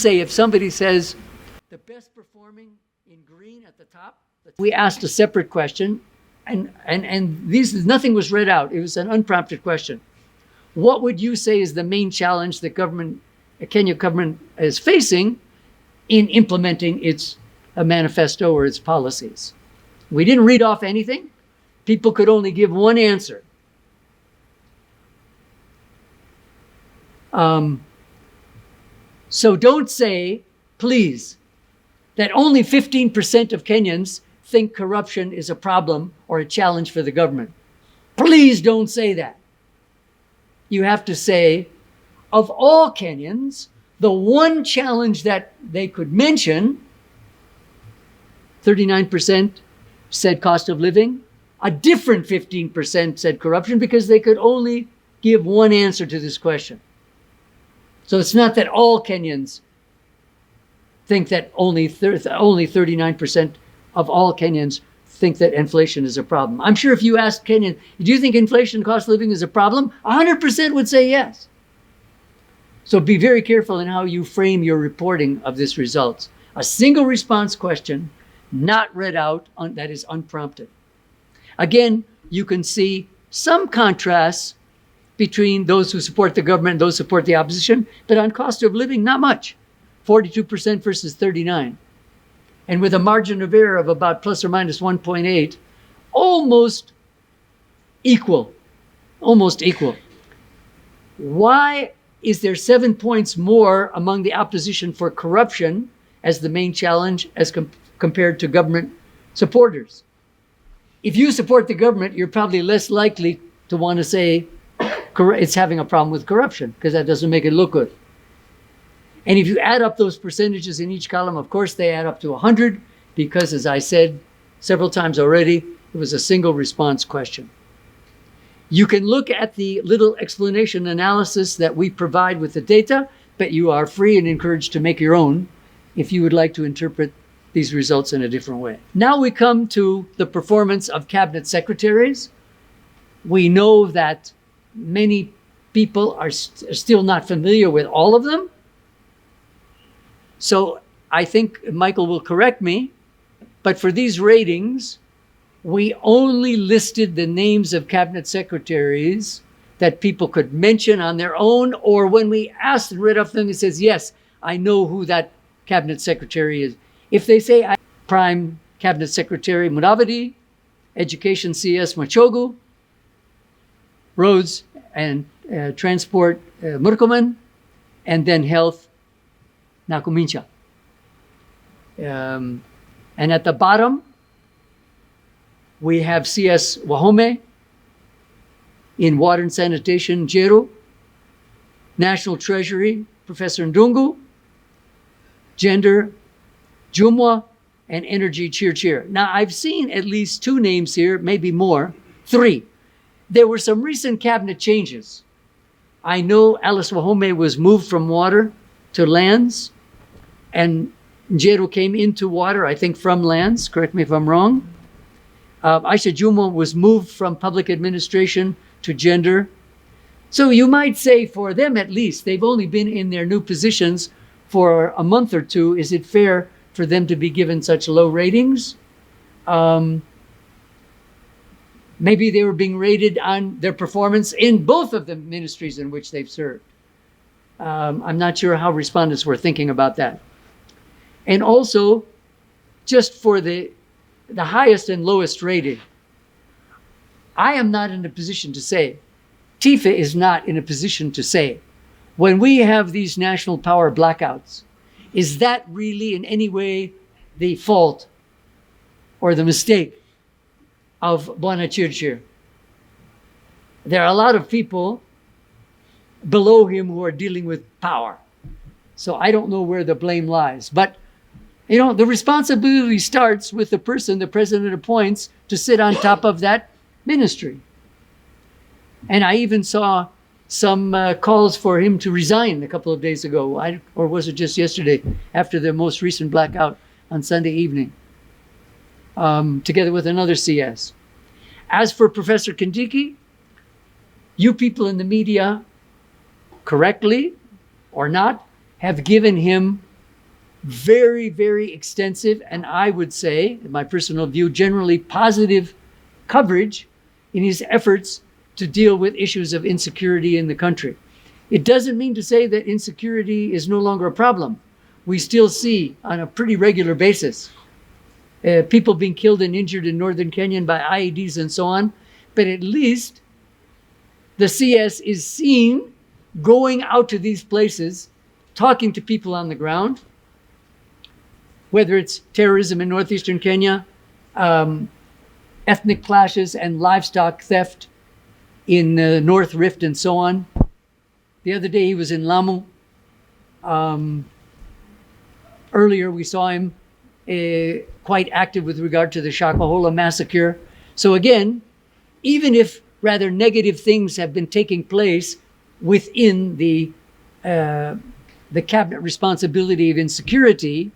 Say if somebody says the best performing in green at the top, we asked a separate question, and nothing was read out. It was an unprompted question. What would you say is the main challenge that Kenya government is facing in implementing its manifesto or its policies? We didn't read off anything. People could only give one answer. So don't say, please, that only 15% of Kenyans think corruption is a problem or a challenge for the government. Please don't say that. You have to say, of all Kenyans, the one challenge that they could mention, 39% said cost of living, a different 15% said corruption, because they could only give one answer to this question. So it's not that all Kenyans think that only 39% of all Kenyans think that inflation is a problem. I'm sure if you asked Kenyan, do you think inflation, cost of living is a problem? 100% would say yes. So be very careful in how you frame your reporting of this results. A single response question, not read out, that is unprompted. Again, you can see some contrasts between those who support the government and those who support the opposition, but on cost of living, not much. 42% versus 39%. And with a margin of error of about plus or minus 1.8, almost equal. Almost equal. Why is there 7 points more among the opposition for corruption as the main challenge as compared to government supporters? If you support the government, you're probably less likely to want to say it's having a problem with corruption, because that doesn't make it look good. And if you add up those percentages in each column, of course, they add up to 100, because, as I said several times already, it was a single response question. You can look at the little explanation analysis that we provide with the data, but you are free and encouraged to make your own if you would like to interpret these results in a different way. Now we come to the performance of cabinet secretaries. We know that many people are still not familiar with all of them. So I think Michael will correct me, but for these ratings, we only listed the names of cabinet secretaries that people could mention on their own, or when we asked and read off them, it says, yes, I know who that cabinet secretary is. If they say Prime Cabinet Secretary Mudavadi, Education CS Machogu, Roads and Transport Murkomen, and then Health Nakumincha. And at the bottom, we have CS Wahome, in Water and Sanitation, Jeru, National Treasury, Professor Ndungu, Gender, Jumwa, and Energy, Chirchir. Now, I've seen at least 2 names here, maybe more, 3. There were some recent cabinet changes. I know Alice Wahome was moved from water to lands, and Njeru came into water, I think from lands, correct me if I'm wrong. Aisha Jumwa was moved from public administration to gender. So you might say for them at least, they've only been in their new positions for a month or 2. Is it fair for them to be given such low ratings? Maybe they were being rated on their performance in both of the ministries in which they've served. I'm not sure how respondents were thinking about that. And also, just for the highest and lowest rated, I am not in a position to say, TIFA is not in a position to say, when we have these national power blackouts, is that really in any way the fault or the mistake of Bwana Chirchir? There are a lot of people below him who are dealing with power. So I don't know where the blame lies. But, you know, the responsibility starts with the person the president appoints to sit on top of that ministry. And I even saw some calls for him to resign a couple of days ago, or was it just yesterday, after the most recent blackout on Sunday evening, together with another CS. As for Professor Kindiki, you people in the media, correctly or not, have given him very, very extensive, and I would say, in my personal view, generally positive coverage in his efforts to deal with issues of insecurity in the country. It doesn't mean to say that insecurity is no longer a problem. We still see on a pretty regular basis people being killed and injured in northern Kenya by IEDs and so on, but at least the CS is seen going out to these places, talking to people on the ground, whether it's terrorism in northeastern Kenya, ethnic clashes and livestock theft in North Rift and so on. The other day he was in Lamu. Earlier we saw him quite active with regard to the Shakahola massacre. So again, even if rather negative things have been taking place within the cabinet responsibility of insecurity,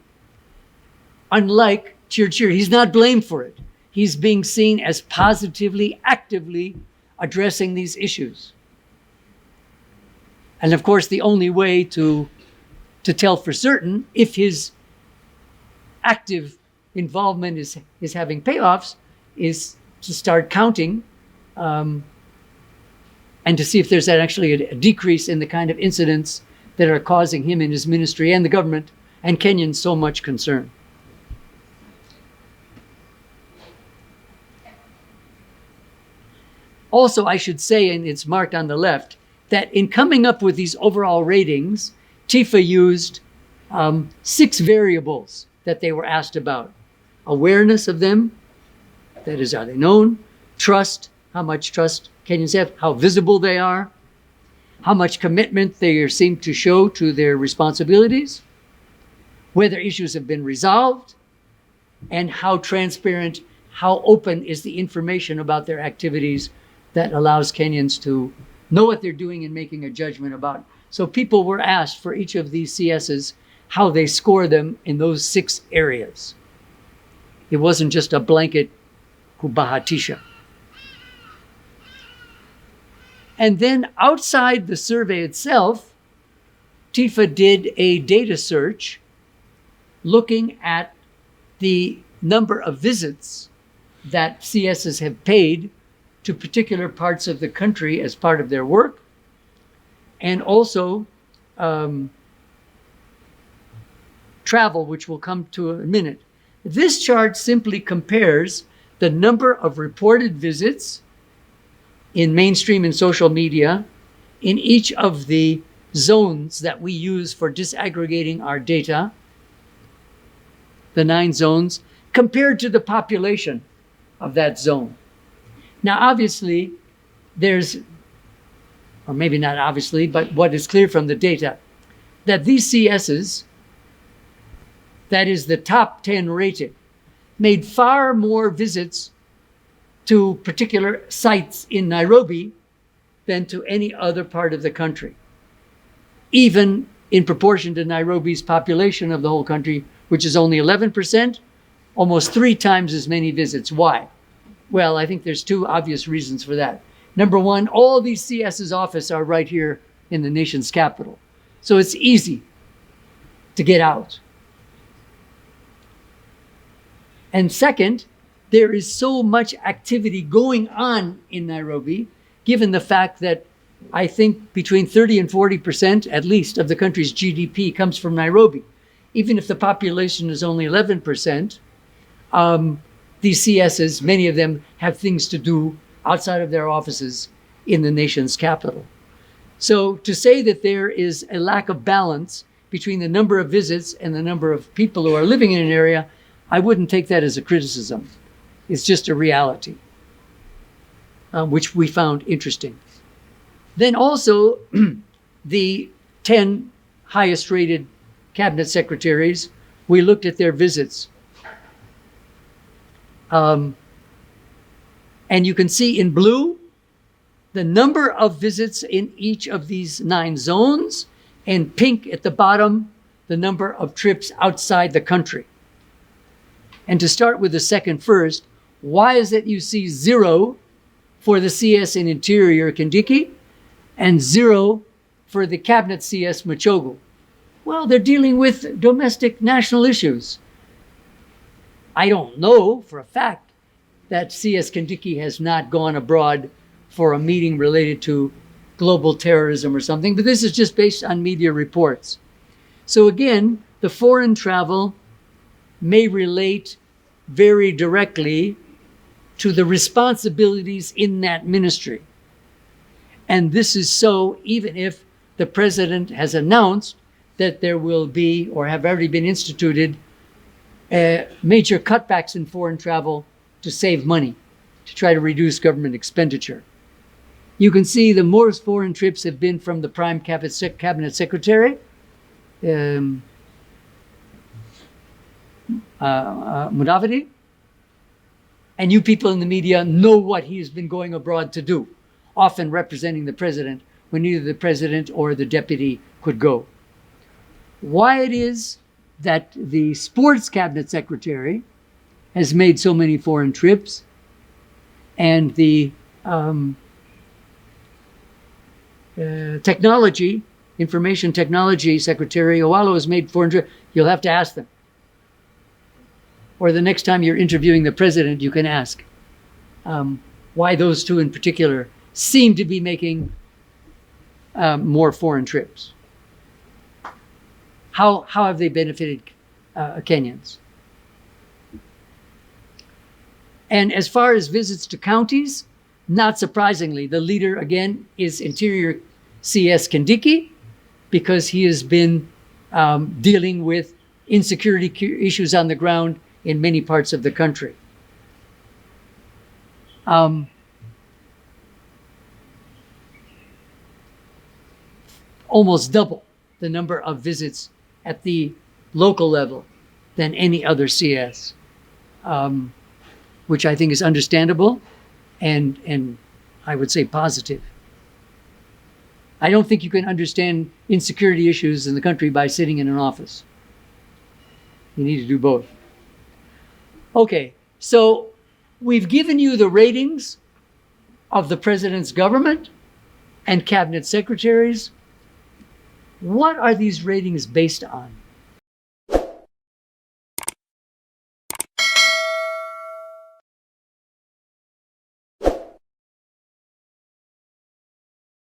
unlike Chirchir, he's not blamed for it. He's being seen as positively, actively addressing these issues. And of course, the only way to tell for certain if his active involvement is having payoffs is to start counting and to see if there's actually a decrease in the kind of incidents that are causing him and his ministry and the government and Kenyans so much concern. Also, I should say, and it's marked on the left, that in coming up with these overall ratings, TIFA used 6 variables that they were asked about. Awareness of them, that is, are they known? Trust, how much trust Kenyans have, how visible they are, how much commitment they seem to show to their responsibilities, whether issues have been resolved, and how transparent, how open is the information about their activities that allows Kenyans to know what they're doing and making a judgment about. So people were asked for each of these CSs how they score them in those 6 areas. It wasn't just a blanket kubahatisha. And then outside the survey itself, TIFA did a data search looking at the number of visits that CSs have paid to particular parts of the country as part of their work, and also travel, which we'll come to in a minute. This chart simply compares the number of reported visits in mainstream and social media in each of the zones that we use for disaggregating our data, the 9 zones, compared to the population of that zone. Now, obviously, there's, or maybe not obviously, but what is clear from the data, that these CSs, that is the top 10 rated, made far more visits to particular sites in Nairobi than to any other part of the country, even in proportion to Nairobi's population of the whole country, which is only 11%, almost 3 times as many visits. Why? Well, I think there's 2 obvious reasons for that. Number one, all these CS's offices are right here in the nation's capital. So it's easy to get out. And second, there is so much activity going on in Nairobi, given the fact that I think between 30 and 40% at least of the country's GDP comes from Nairobi. Even if the population is only 11%, these CSs, many of them have things to do outside of their offices in the nation's capital. So to say that there is a lack of balance between the number of visits and the number of people who are living in an area, I wouldn't take that as a criticism. It's just a reality, which we found interesting. Then also, the 10 highest rated cabinet secretaries, we looked at their visits. And you can see in blue the number of visits in each of these 9 zones, and pink at the bottom, the number of trips outside the country. And to start with the second first, why is it you see 0 for the CS in Interior Kindiki and 0 for the Cabinet CS Machogu? Well, they're dealing with domestic national issues. I don't know for a fact that C.S. Kindiki has not gone abroad for a meeting related to global terrorism or something, but this is just based on media reports. So again, the foreign travel may relate very directly to the responsibilities in that ministry. And this is so even if the president has announced that there will be, or have already been instituted, major cutbacks in foreign travel to save money, to try to reduce government expenditure. You can see the most foreign trips have been from the Prime Cabinet Secretary, Mudavadi, and you people in the media know what he has been going abroad to do, often representing the president when neither the president or the deputy could go. Why it is that the sports cabinet secretary has made so many foreign trips and the information technology secretary Owalo has made foreign trips, you'll have to ask them. Or the next time you're interviewing the president, you can ask why those two in particular seem to be making more foreign trips. How have they benefited Kenyans? And as far as visits to counties, not surprisingly, the leader again is Interior C.S. Kindiki, because he has been dealing with insecurity issues on the ground in many parts of the country. Almost double the number of visits at the local level than any other CS, which I think is understandable and I would say positive. I don't think you can understand insecurity issues in the country by sitting in an office. You need to do both. Okay, so we've given you the ratings of the president's government and cabinet secretaries. What are these ratings based on?